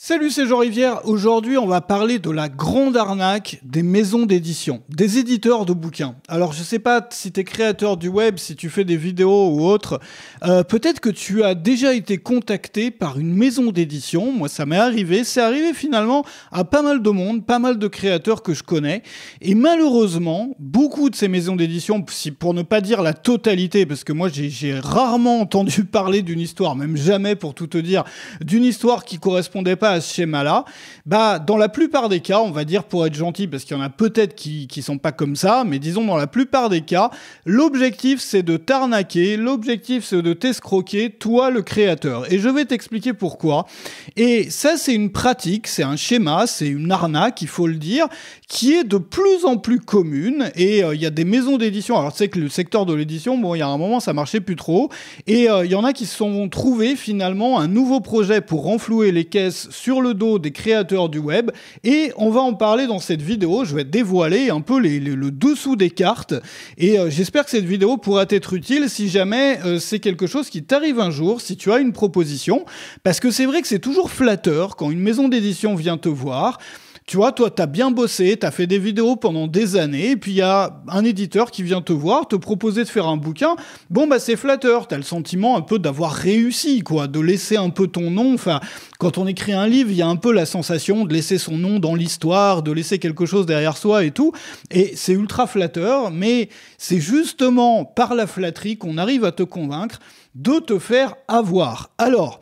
Salut, c'est Jean Rivière. Aujourd'hui, on va parler de la grande arnaque des maisons d'édition, des éditeurs de bouquins. Alors, je sais pas si tu es créateur du web, si tu fais des vidéos ou autre, peut-être que tu as déjà été contacté par une maison d'édition. Moi, ça m'est arrivé. C'est arrivé finalement à pas mal de monde, pas mal de créateurs que je connais. Et malheureusement, beaucoup de ces maisons d'édition, pour ne pas dire la totalité, parce que moi, j'ai rarement entendu parler d'une histoire, même jamais pour tout te dire, d'une histoire qui correspondait pas à ce schéma-là, dans la plupart des cas, on va dire pour être gentil, parce qu'il y en a peut-être qui sont pas comme ça, mais disons dans la plupart des cas, l'objectif c'est de t'arnaquer, l'objectif c'est de t'escroquer, toi le créateur. Et je vais t'expliquer pourquoi. Et ça c'est une pratique, c'est un schéma, c'est une arnaque, il faut le dire, qui est de plus en plus commune. Et il y a des maisons d'édition, alors tu sais que le secteur de l'édition, bon il y a un moment ça marchait plus trop, et il y en a qui se sont trouvés finalement un nouveau projet pour renflouer les caisses sur le dos des créateurs du web, et on va en parler dans cette vidéo. Je vais dévoiler un peu le dessous des cartes, et j'espère que cette vidéo pourra t'être utile si jamais c'est quelque chose qui t'arrive un jour, si tu as une proposition, parce que c'est vrai que c'est toujours flatteur quand une maison d'édition vient te voir. Tu vois, toi, t'as bien bossé, t'as fait des vidéos pendant des années, et puis il y a un éditeur qui vient te voir, te proposer de faire un bouquin. Bon, c'est flatteur, t'as le sentiment un peu d'avoir réussi, quoi, de laisser un peu ton nom. Enfin, quand on écrit un livre, il y a un peu la sensation de laisser son nom dans l'histoire, de laisser quelque chose derrière soi et tout. Et c'est ultra flatteur, mais c'est justement par la flatterie qu'on arrive à te convaincre de te faire avoir. Alors,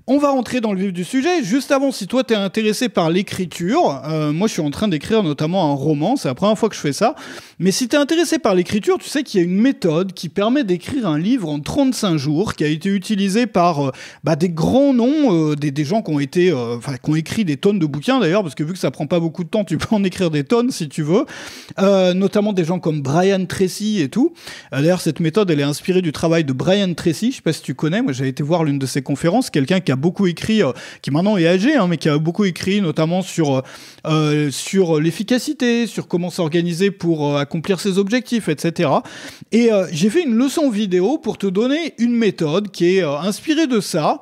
on va rentrer dans le vif du sujet. Juste avant, si toi t'es intéressé par l'écriture, moi je suis en train d'écrire notamment un roman, c'est la première fois que je fais ça, mais si t'es intéressé par l'écriture, tu sais qu'il y a une méthode qui permet d'écrire un livre en 35 jours, qui a été utilisée par des grands noms, des gens qui ont été, qui ont écrit des tonnes de bouquins d'ailleurs, parce que vu que ça prend pas beaucoup de temps, tu peux en écrire des tonnes si tu veux, notamment des gens comme Brian Tracy et tout. D'ailleurs, cette méthode, elle est inspirée du travail de Brian Tracy, je sais pas si tu connais, moi j'avais été voir l'une de ses conférences, quelqu'un qui a beaucoup écrit, qui maintenant est âgé, mais qui a beaucoup écrit notamment sur l'efficacité, sur comment s'organiser pour accomplir ses objectifs, etc. Et j'ai fait une leçon vidéo pour te donner une méthode qui est inspirée de ça.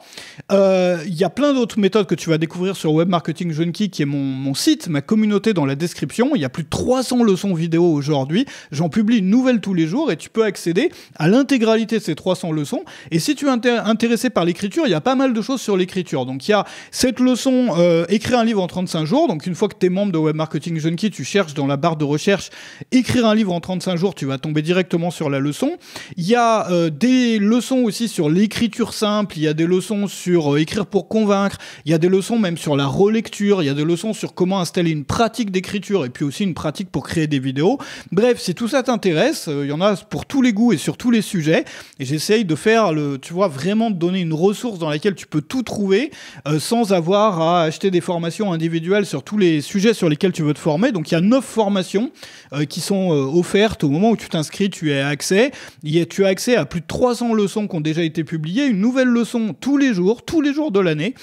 Il y a plein d'autres méthodes que tu vas découvrir sur Web Marketing Junkie, qui est mon site, ma communauté dans la description. Il y a plus de 300 leçons vidéo aujourd'hui. J'en publie une nouvelle tous les jours et tu peux accéder à l'intégralité de ces 300 leçons. Et si tu es intéressé par l'écriture, il y a pas mal de choses sur l'écriture. Donc il y a cette leçon écrire un livre en 35 jours. Donc une fois que tu es membre de Web Marketing Junkie, tu cherches dans la barre de recherche écrire un livre en 35 jours, tu vas tomber directement sur la leçon. Il y a des leçons aussi sur l'écriture simple, il y a des leçons sur écrire pour convaincre, il y a des leçons même sur la relecture, il y a des leçons sur comment installer une pratique d'écriture et puis aussi une pratique pour créer des vidéos. Bref, si tout ça t'intéresse, il y en a pour tous les goûts et sur tous les sujets, et j'essaye de faire vraiment de donner une ressource dans laquelle tu peux tout trouver sans avoir à acheter des formations individuelles sur tous les sujets sur lesquels tu veux te former. Donc il y a 9 formations qui sont offertes au moment où tu t'inscris, tu as accès. Tu as accès à plus de 300 leçons qui ont déjà été publiées, une nouvelle leçon tous les jours de l'année.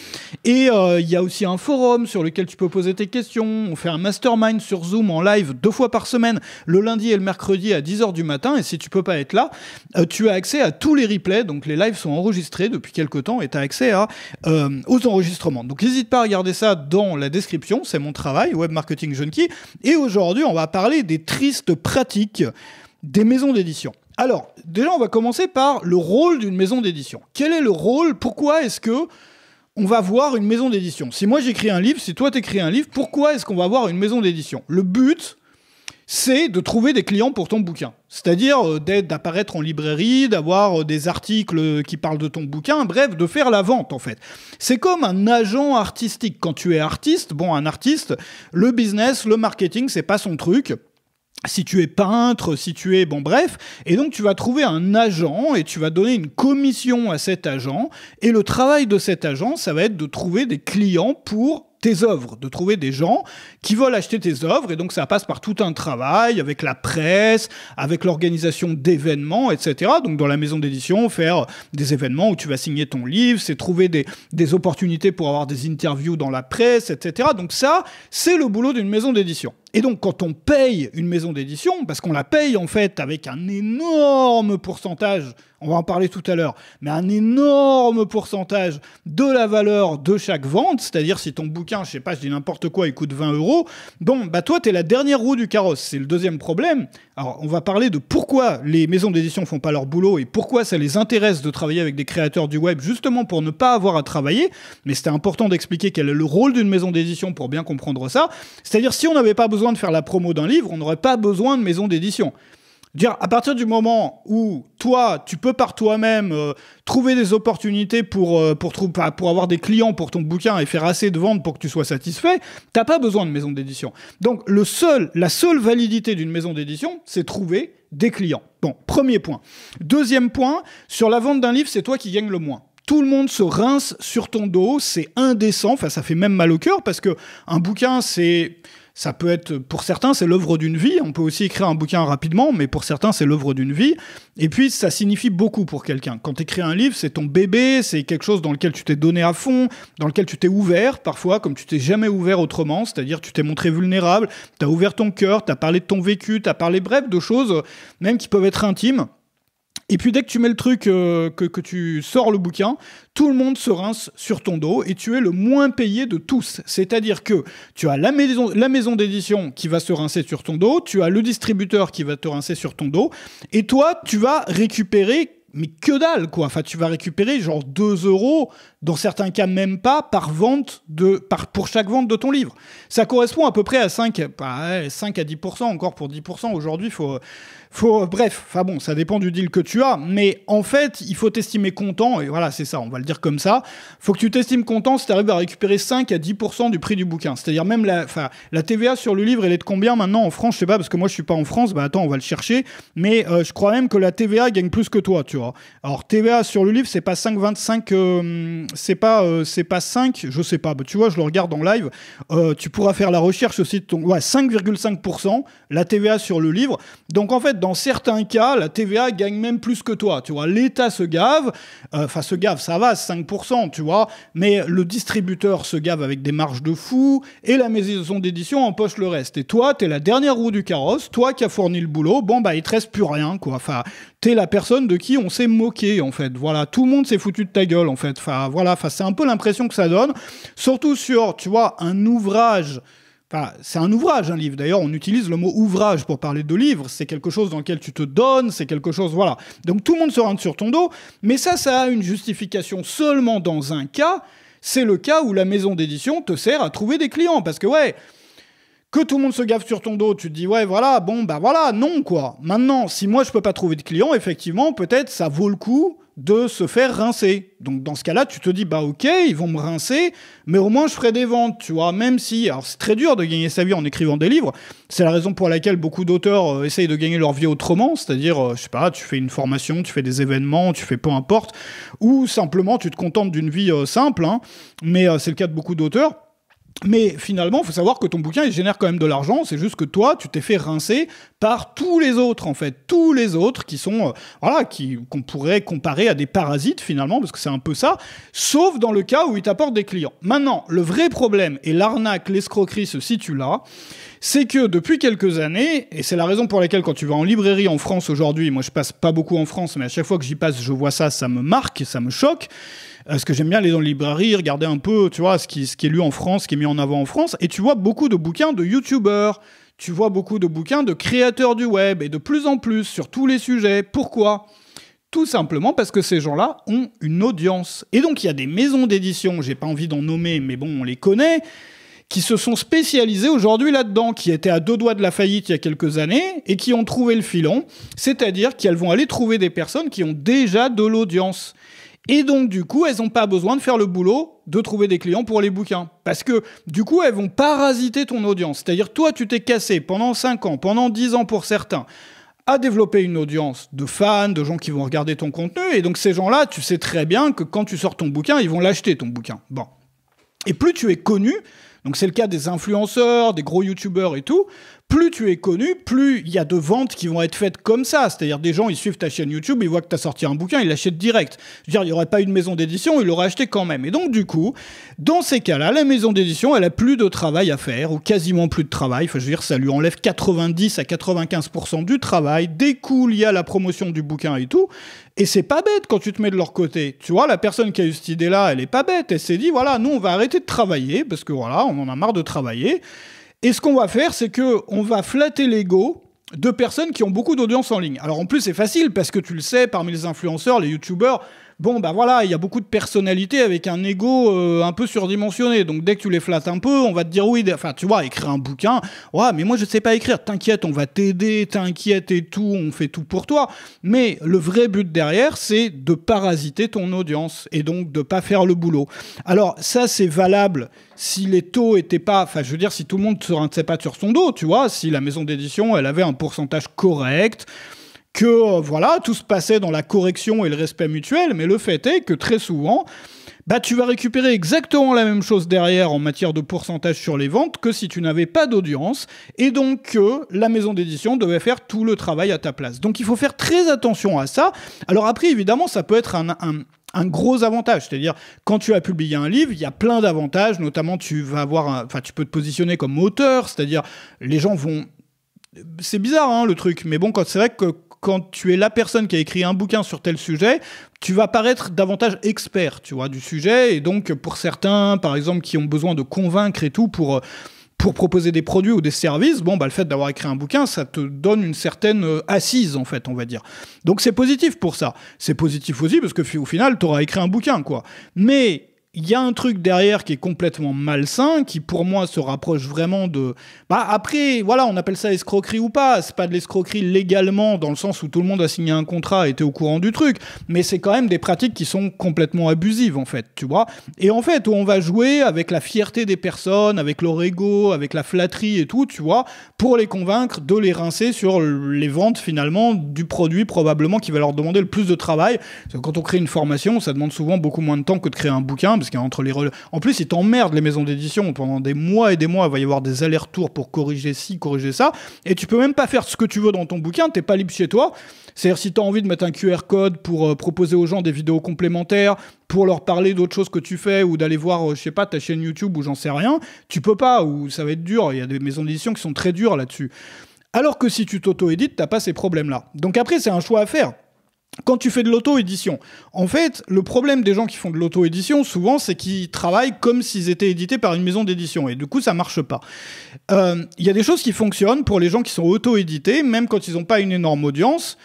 Et il y a aussi un forum sur lequel tu peux poser tes questions. On fait un mastermind sur Zoom en live 2 fois par semaine, le lundi et le mercredi à 10h du matin. Et si tu peux pas être là, tu as accès à tous les replays. Donc les lives sont enregistrés depuis quelques temps et tu as accès aux enregistrements. Donc n'hésite pas à regarder ça dans la description, c'est mon travail, Web Marketing Junkie. Et aujourd'hui, on va parler des tristes pratiques des maisons d'édition. Alors, déjà, on va commencer par le rôle d'une maison d'édition. Quel est le rôle? Pourquoi est-ce que on va voir une maison d'édition? Si moi j'écris un livre, si toi t'écris un livre, pourquoi est-ce qu'on va voir une maison d'édition? Le but, c'est de trouver des clients pour ton bouquin. C'est-à-dire d'apparaître en librairie, d'avoir des articles qui parlent de ton bouquin, bref, de faire la vente, en fait. C'est comme un agent artistique. Quand tu es artiste, un artiste, le business, le marketing, c'est pas son truc. Si tu es peintre, si tu es... bref. Et donc, tu vas trouver un agent et tu vas donner une commission à cet agent. Et le travail de cet agent, ça va être de trouver des clients pour tes œuvres, de trouver des gens qui veulent acheter tes œuvres, et donc ça passe par tout un travail avec la presse, avec l'organisation d'événements, etc. Donc dans la maison d'édition, faire des événements où tu vas signer ton livre, c'est trouver des opportunités pour avoir des interviews dans la presse, etc. Donc ça, c'est le boulot d'une maison d'édition. Et donc, quand on paye une maison d'édition, parce qu'on la paye en fait avec un énorme pourcentage, on va en parler tout à l'heure, mais un énorme pourcentage de la valeur de chaque vente, c'est-à-dire si ton bouquin, je sais pas, je dis n'importe quoi, il coûte 20 €, bon, bah toi, t'es la dernière roue du carrosse. C'est le deuxième problème. Alors, on va parler de pourquoi les maisons d'édition font pas leur boulot et pourquoi ça les intéresse de travailler avec des créateurs du web, justement pour ne pas avoir à travailler. Mais c'était important d'expliquer quel est le rôle d'une maison d'édition pour bien comprendre ça. C'est-à-dire, si on n'avait pas besoin de faire la promo d'un livre, on n'aurait pas besoin de maison d'édition. Dire, à partir du moment où toi, tu peux par toi-même trouver des opportunités pour avoir des clients pour ton bouquin et faire assez de ventes pour que tu sois satisfait, t'as pas besoin de maison d'édition. Donc la seule validité d'une maison d'édition, c'est trouver des clients. Bon, premier point. Deuxième point, sur la vente d'un livre, c'est toi qui gagnes le moins. Tout le monde se rince sur ton dos, c'est indécent, enfin ça fait même mal au cœur parce que un bouquin, ça peut être, pour certains, c'est l'œuvre d'une vie. On peut aussi écrire un bouquin rapidement, mais pour certains, c'est l'œuvre d'une vie. Et puis, ça signifie beaucoup pour quelqu'un. Quand tu écris un livre, c'est ton bébé, c'est quelque chose dans lequel tu t'es donné à fond, dans lequel tu t'es ouvert, parfois, comme tu t'es jamais ouvert autrement, c'est-à-dire tu t'es montré vulnérable, tu as ouvert ton cœur, tu as parlé de ton vécu, tu as parlé, bref, de choses même qui peuvent être intimes. Et puis dès que tu mets le truc, que tu sors le bouquin, tout le monde se rince sur ton dos et tu es le moins payé de tous. C'est-à-dire que tu as la maison d'édition qui va se rincer sur ton dos, tu as le distributeur qui va te rincer sur ton dos, et toi, tu vas récupérer, mais que dalle, quoi. Enfin, tu vas récupérer genre 2 €, dans certains cas même pas, pour chaque vente de ton livre. Ça correspond à peu près à 5 à 10%, encore pour 10% aujourd'hui, bref, enfin bon, ça dépend du deal que tu as, mais en fait, il faut t'estimer content, et voilà, c'est ça, on va le dire comme ça. Faut que tu t'estimes content si tu arrives à récupérer 5 à 10% du prix du bouquin. C'est-à-dire même la TVA sur le livre, elle est de combien maintenant en France? Je sais pas, parce que moi je suis pas en France, bah attends, on va le chercher, mais je crois même que la TVA gagne plus que toi, tu vois. Alors TVA sur le livre, c'est pas 5,25, c'est pas 5, je sais pas, bah, tu vois, je le regarde en live, tu pourras faire la recherche aussi de ton... Ouais, 5,5%, la TVA sur le livre. Donc en fait, dans certains cas, la TVA gagne même plus que toi, tu vois. L'État se gave, ça va, 5%, tu vois, mais le distributeur se gave avec des marges de fou, et la maison d'édition empoche le reste. Et toi, t'es la dernière roue du carrosse, toi qui as fourni le boulot, bon, bah, il te reste plus rien, quoi. Enfin, t'es la personne de qui on s'est moqué, en fait. Voilà, tout le monde s'est foutu de ta gueule, en fait. Enfin, voilà, c'est un peu l'impression que ça donne, surtout sur, tu vois, un ouvrage... Enfin, c'est un ouvrage, un livre. D'ailleurs, on utilise le mot ouvrage pour parler de livre. C'est quelque chose dans lequel tu te donnes, c'est quelque chose... Voilà. Donc, tout le monde se rentre sur ton dos. Mais ça a une justification seulement dans un cas. C'est le cas où la maison d'édition te sert à trouver des clients. Parce que, ouais, que tout le monde se gave sur ton dos, tu te dis, ouais, voilà, bon, bah voilà, non, quoi. Maintenant, si moi, je peux pas trouver de clients, effectivement, peut-être ça vaut le coup de se faire rincer. Donc dans ce cas-là, tu te dis, bah ok, ils vont me rincer, mais au moins je ferai des ventes, tu vois, même si... Alors c'est très dur de gagner sa vie en écrivant des livres, c'est la raison pour laquelle beaucoup d'auteurs essayent de gagner leur vie autrement, c'est-à-dire, je sais pas, tu fais une formation, tu fais des événements, tu fais peu importe, ou simplement tu te contentes d'une vie simple, hein, mais c'est le cas de beaucoup d'auteurs. Mais finalement, il faut savoir que ton bouquin, il génère quand même de l'argent, c'est juste que toi, tu t'es fait rincer par tous les autres, en fait. Tous les autres qui sont, qu'on pourrait comparer à des parasites, finalement, parce que c'est un peu ça, sauf dans le cas où ils t'apportent des clients. Maintenant, le vrai problème, et l'arnaque, l'escroquerie se situe là, c'est que depuis quelques années, et c'est la raison pour laquelle quand tu vas en librairie en France aujourd'hui, moi je passe pas beaucoup en France, mais à chaque fois que j'y passe, je vois ça, ça me marque, ça me choque, parce que j'aime bien aller dans les librairies, regarder un peu, tu vois, ce qui est lu en France, ce qui est mis en avant en France, et tu vois beaucoup de bouquins de youtubeurs, tu vois beaucoup de bouquins de créateurs du web, et de plus en plus sur tous les sujets. Pourquoi ? Tout simplement parce que ces gens-là ont une audience. Et donc il y a des maisons d'édition, j'ai pas envie d'en nommer, mais bon, on les connaît, qui se sont spécialisés aujourd'hui là-dedans, qui étaient à 2 doigts de la faillite il y a quelques années, et qui ont trouvé le filon, c'est-à-dire qu'elles vont aller trouver des personnes qui ont déjà de l'audience. Et donc, du coup, elles n'ont pas besoin de faire le boulot de trouver des clients pour les bouquins. Parce que, du coup, elles vont parasiter ton audience. C'est-à-dire, toi, tu t'es cassé pendant 5 ans, pendant 10 ans pour certains, à développer une audience de fans, de gens qui vont regarder ton contenu. Et donc, ces gens-là, tu sais très bien que quand tu sors ton bouquin, ils vont l'acheter, ton bouquin. Bon. Et plus tu es connu... Donc c'est le cas des influenceurs, des gros youtubeurs et tout. plus tu es connu, plus il y a de ventes qui vont être faites comme ça. C'est-à-dire des gens, ils suivent ta chaîne YouTube, ils voient que tu as sorti un bouquin, ils l'achètent direct. Je veux dire, il n'y aurait pas eu de maison d'édition, ils l'auraient acheté quand même. Et donc du coup, dans ces cas-là, la maison d'édition, elle a plus de travail à faire, ou quasiment plus de travail. Enfin, je veux dire, ça lui enlève 90 à 95% du travail, des coûts liés à la promotion du bouquin et tout. Et c'est pas bête quand tu te mets de leur côté. Tu vois, la personne qui a eu cette idée-là, elle est pas bête. Elle s'est dit, voilà, nous, on va arrêter de travailler, parce que voilà, on en a marre de travailler. Et ce qu'on va faire, c'est qu'on va flatter l'ego de personnes qui ont beaucoup d'audience en ligne. Alors en plus, c'est facile, parce que tu le sais, parmi les influenceurs, les youtubeurs, bon, bah voilà, il y a beaucoup de personnalités avec un ego un peu surdimensionné. Donc dès que tu les flattes un peu, on va te dire oui, enfin tu vois, écrire un bouquin, ouais, mais moi je sais pas écrire, t'inquiète, on va t'aider, t'inquiète et tout, on fait tout pour toi. Mais le vrai but derrière, c'est de parasiter ton audience et donc de pas faire le boulot. Alors ça, c'est valable si les taux étaient pas, enfin je veux dire, si tout le monde se rinçait pas sur son dos, tu vois, si la maison d'édition, elle avait un pourcentage correct, que voilà, tout se passait dans la correction et le respect mutuel, mais le fait est que très souvent, bah, tu vas récupérer exactement la même chose derrière en matière de pourcentage sur les ventes que si tu n'avais pas d'audience, et donc que la maison d'édition devait faire tout le travail à ta place. Donc il faut faire très attention à ça. Alors après, évidemment, ça peut être un gros avantage, c'est-à-dire quand tu as publié un livre, il y a plein d'avantages, notamment tu vas avoir, tu peux te positionner comme auteur, c'est-à-dire les gens vont, c'est bizarre hein, le truc, mais bon, c'est vrai que quand tu es la personne qui a écrit un bouquin sur tel sujet, tu vas paraître davantage expert, tu vois, du sujet, et donc pour certains, par exemple, qui ont besoin de convaincre et tout pour proposer des produits ou des services, bon, bah, le fait d'avoir écrit un bouquin, ça te donne une certaine assise, en fait, on va dire. Donc c'est positif pour ça. C'est positif aussi parce que au final, tu auras écrit un bouquin, quoi. Mais il y a un truc derrière qui est complètement malsain, qui pour moi se rapproche vraiment de... Bah après, voilà, on appelle ça escroquerie ou pas, c'est pas de l'escroquerie légalement, dans le sens où tout le monde a signé un contrat et était au courant du truc, mais c'est quand même des pratiques qui sont complètement abusives, en fait, tu vois. Et en fait, où on va jouer avec la fierté des personnes, avec leur ego, avec la flatterie et tout, tu vois, pour les convaincre de les rincer sur les ventes, finalement, du produit, probablement, qui va leur demander le plus de travail. Parce que quand on crée une formation, ça demande souvent beaucoup moins de temps que de créer un bouquin, parce qu'entre les en plus, ils t'emmerdent, les maisons d'édition, pendant des mois et des mois, il va y avoir des allers-retours pour corriger ci, corriger ça, et tu peux même pas faire ce que tu veux dans ton bouquin, t'es pas libre chez toi. C'est-à-dire, si t'as envie de mettre un QR code pour proposer aux gens des vidéos complémentaires, pour leur parler d'autres choses que tu fais, ou d'aller voir, je sais pas, ta chaîne YouTube, ou j'en sais rien, tu peux pas, ou ça va être dur, il y a des maisons d'édition qui sont très dures là-dessus. Alors que si tu t'auto-édites, t'as pas ces problèmes-là. Donc après, c'est un choix à faire. Quand tu fais de l'auto-édition, en fait, le problème des gens qui font de l'auto-édition, souvent, c'est qu'ils travaillent comme s'ils étaient édités par une maison d'édition. Et du coup, ça marche pas. Il y a des choses qui fonctionnent pour les gens qui sont auto-édités, même quand ils n'ont pas une énorme audience.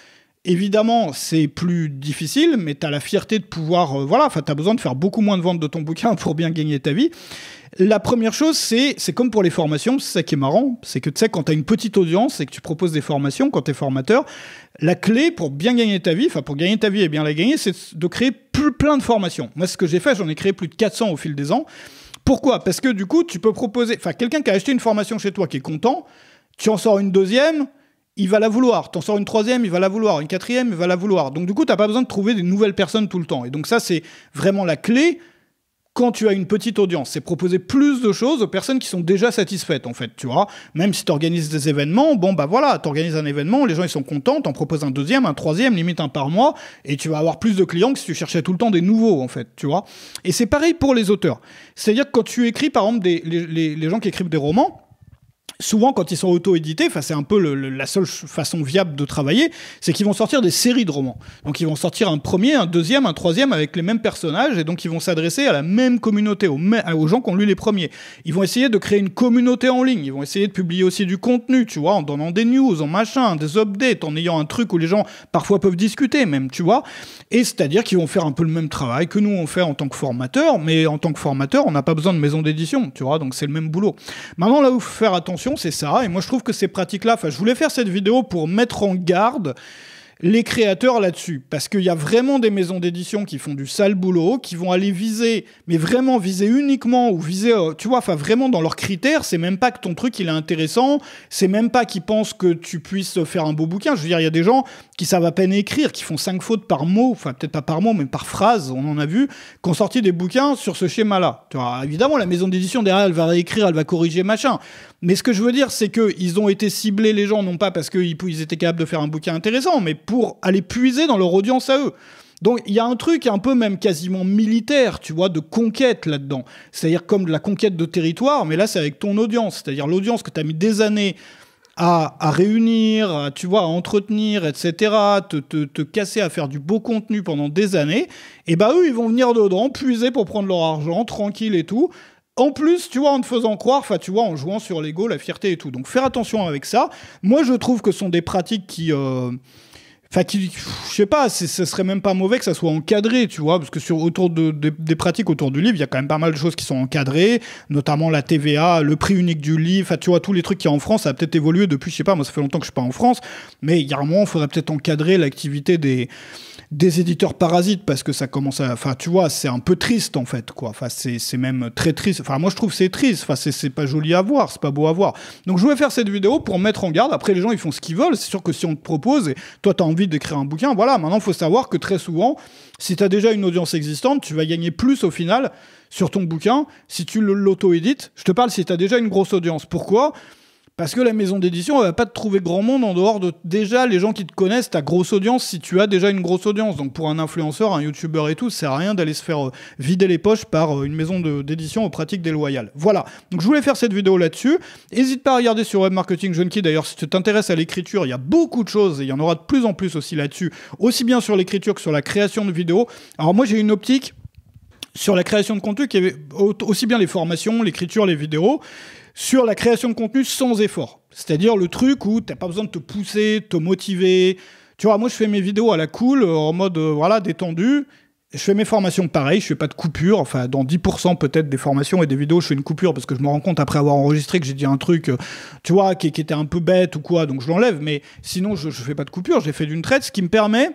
Évidemment, c'est plus difficile, mais tu as la fierté de pouvoir... voilà, tu as besoin de faire beaucoup moins de ventes de ton bouquin pour bien gagner ta vie. La première chose, c'est comme pour les formations, c'est ça qui est marrant, c'est que tu sais, quand tu as une petite audience et que tu proposes des formations, quand tu es formateur, la clé pour bien gagner ta vie, enfin pour gagner ta vie et bien la gagner, c'est de créer plein de formations. Moi, ce que j'ai fait, j'en ai créé plus de 400 au fil des ans. Pourquoi ? Parce que du coup, tu peux proposer... Enfin, quelqu'un qui a acheté une formation chez toi, qui est content, tu en sors une deuxième... il va la vouloir. T'en sors une troisième, il va la vouloir. Une quatrième, il va la vouloir. Donc du coup, t'as pas besoin de trouver des nouvelles personnes tout le temps. Et donc ça, c'est vraiment la clé quand tu as une petite audience. C'est proposer plus de choses aux personnes qui sont déjà satisfaites, en fait, tu vois. Même si t'organises des événements, bon, bah voilà, t'organises un événement, les gens, ils sont contents, t'en proposes un deuxième, un troisième, limite un par mois, et tu vas avoir plus de clients que si tu cherchais tout le temps des nouveaux, en fait, tu vois. Et c'est pareil pour les auteurs. C'est-à-dire que quand tu écris, par exemple, les gens qui écrivent des romans, souvent, quand ils sont auto-édités, c'est un peu la seule façon viable de travailler, c'est qu'ils vont sortir des séries de romans. Donc, ils vont sortir un premier, un deuxième, un troisième avec les mêmes personnages, et donc ils vont s'adresser à la même communauté, aux gens qui ont lu les premiers. Ils vont essayer de créer une communauté en ligne, ils vont essayer de publier aussi du contenu, tu vois, en donnant des news, en machin, des updates, en ayant un truc où les gens parfois peuvent discuter même, tu vois. Et c'est-à-dire qu'ils vont faire un peu le même travail que nous on fait en tant que formateur, mais en tant que formateur, on n'a pas besoin de maison d'édition, tu vois, donc c'est le même boulot. Maintenant, là où il faut faire attention, c'est ça, et moi je trouve que ces pratiques-là, je voulais faire cette vidéo pour mettre en garde les créateurs là-dessus. Parce qu'il y a vraiment des maisons d'édition qui font du sale boulot, qui vont aller viser, mais vraiment viser uniquement, ou viser, tu vois, enfin vraiment dans leurs critères, c'est même pas que ton truc il est intéressant, c'est même pas qu'ils pensent que tu puisses faire un beau bouquin. Je veux dire, il y a des gens qui savent à peine écrire, qui font 5 fautes par mot, enfin peut-être pas par mot, mais par phrase, on en a vu, qui ont sorti des bouquins sur ce schéma-là. Tu vois, évidemment, la maison d'édition derrière, elle va réécrire, elle va corriger, machin. Mais ce que je veux dire, c'est qu'ils ont été ciblés, les gens, non pas parce qu'ils étaient capables de faire un bouquin intéressant, mais pour aller puiser dans leur audience à eux. Donc il y a un truc un peu même quasiment militaire, tu vois, de conquête là-dedans. C'est-à-dire comme de la conquête de territoire, mais là c'est avec ton audience. C'est-à-dire l'audience que tu as mis des années à réunir, tu vois, à entretenir, etc., te casser à faire du beau contenu pendant des années, et bah eux, ils vont venir dedans, puiser pour prendre leur argent, tranquille et tout. En plus, tu vois, en te faisant croire, enfin, tu vois, en jouant sur l'ego, la fierté et tout. Donc, faire attention avec ça. Moi, je trouve que ce sont des pratiques qui... Enfin, je sais pas, ce serait même pas mauvais que ça soit encadré, tu vois, parce que autour des pratiques autour du livre, il y a quand même pas mal de choses qui sont encadrées, notamment la TVA, le prix unique du livre, enfin, tu vois, tous les trucs qu'il y a en France, ça a peut-être évolué depuis, je sais pas, moi, ça fait longtemps que je suis pas en France, mais il y a un moment, il faudrait peut-être encadrer l'activité des éditeurs parasites, parce que ça commence à... Enfin, tu vois, c'est un peu triste, en fait, quoi. Enfin, c'est même très triste. Enfin, moi, je trouve que c'est triste. Enfin, c'est pas joli à voir, c'est pas beau à voir. Donc, je voulais faire cette vidéo pour mettre en garde. Après, les gens, ils font ce qu'ils veulent. C'est sûr que si on te propose, et toi, t'as envie d'écrire un bouquin, voilà. Maintenant, il faut savoir que très souvent, si t'as déjà une audience existante, tu vas gagner plus, au final, sur ton bouquin, si tu l'auto-édites. Je te parle si t'as déjà une grosse audience. Pourquoi ? Parce que la maison d'édition, elle va pas te trouver grand monde en dehors de déjà les gens qui te connaissent, ta grosse audience, si tu as déjà une grosse audience. Donc pour un influenceur, un youtubeur et tout, ça sert à rien d'aller se faire vider les poches par une maison d'édition aux pratiques déloyales. Voilà. Donc je voulais faire cette vidéo là-dessus. N'hésite pas à regarder sur Web Marketing Junkie. D'ailleurs, si tu t'intéresses à l'écriture, il y a beaucoup de choses et il y en aura de plus en plus aussi là-dessus. Aussi bien sur l'écriture que sur la création de vidéos. Alors moi, j'ai une optique sur la création de contenu qui est aussi bien les formations, l'écriture, les vidéos, sur la création de contenu sans effort. C'est-à-dire le truc où t'as pas besoin de te pousser, te motiver. Tu vois, moi, je fais mes vidéos à la cool, en mode, voilà, détendu. Je fais mes formations pareil, je fais pas de coupure. Enfin, dans 10% peut-être des formations et des vidéos, je fais une coupure parce que je me rends compte après avoir enregistré que j'ai dit un truc, tu vois, qui était un peu bête ou quoi, donc je l'enlève. Mais sinon, je fais pas de coupure, j'ai fait d'une traite, ce qui me permet...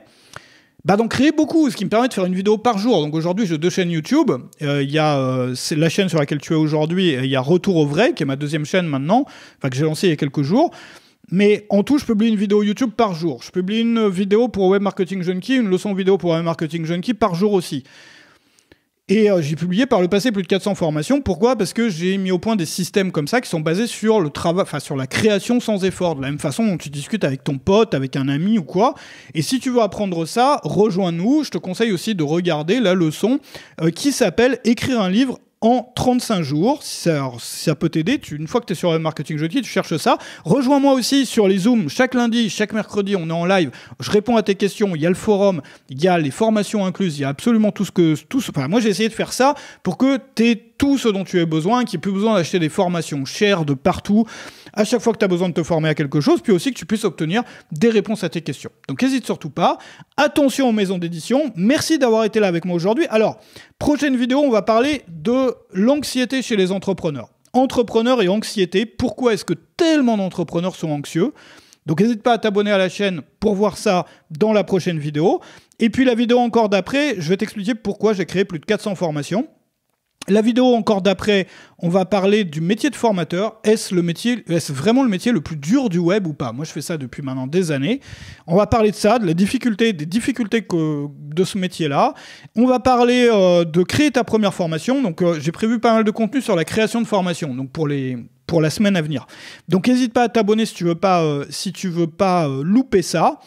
d'en créer beaucoup, ce qui me permet de faire une vidéo par jour. Donc aujourd'hui, j'ai 2 chaînes YouTube. Il y a c'est la chaîne sur laquelle tu es aujourd'hui. Il y a Retour au vrai, qui est ma 2e chaîne maintenant, enfin que j'ai lancée il y a quelques jours. Mais en tout, je publie une vidéo YouTube par jour. Je publie une vidéo pour Web Marketing Junkie, une leçon vidéo pour Web Marketing Junkie par jour aussi. Et j'ai publié par le passé plus de 400 formations. Pourquoi ? Parce que j'ai mis au point des systèmes comme ça qui sont basés sur le travail, enfin sur la création sans effort, de la même façon dont tu discutes avec ton pote, avec un ami ou quoi. Et si tu veux apprendre ça, rejoins-nous. Je te conseille aussi de regarder la leçon qui s'appelle « Écrire un livre en 35 jours, si ça peut t'aider. Une fois que tu es sur le Marketing Junkie, tu cherches ça. Rejoins-moi aussi sur les Zooms. Chaque lundi, chaque mercredi, on est en live. Je réponds à tes questions. Il y a le forum, il y a les formations incluses, il y a absolument tout ce que... Enfin, moi, j'ai essayé de faire ça pour que tu aies tout ce dont tu aies besoin, qu'il n'y ait plus besoin d'acheter des formations chères de partout, à chaque fois que tu as besoin de te former à quelque chose, puis aussi que tu puisses obtenir des réponses à tes questions. Donc n'hésite surtout pas. Attention aux maisons d'édition. Merci d'avoir été là avec moi aujourd'hui. Alors, prochaine vidéo, on va parler de l'anxiété chez les entrepreneurs. Entrepreneurs et anxiété. Pourquoi est-ce que tellement d'entrepreneurs sont anxieux ? Donc n'hésite pas à t'abonner à la chaîne pour voir ça dans la prochaine vidéo. Et puis la vidéo encore d'après, je vais t'expliquer pourquoi j'ai créé plus de 400 formations. La vidéo encore d'après, on va parler du métier de formateur. Est-ce vraiment le métier le plus dur du web ou pas ? Moi, je fais ça depuis maintenant des années. On va parler de ça, des difficultés de ce métier-là. On va parler de créer ta première formation. Donc, j'ai prévu pas mal de contenu sur la création de formation. Donc, pour la semaine à venir. Donc, n'hésite pas à t'abonner si tu veux pas louper ça.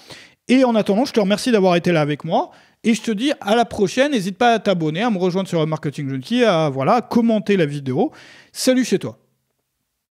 Et en attendant, je te remercie d'avoir été là avec moi. Et je te dis à la prochaine, n'hésite pas à t'abonner, à me rejoindre sur Marketing Junkie, à commenter la vidéo. Salut chez toi.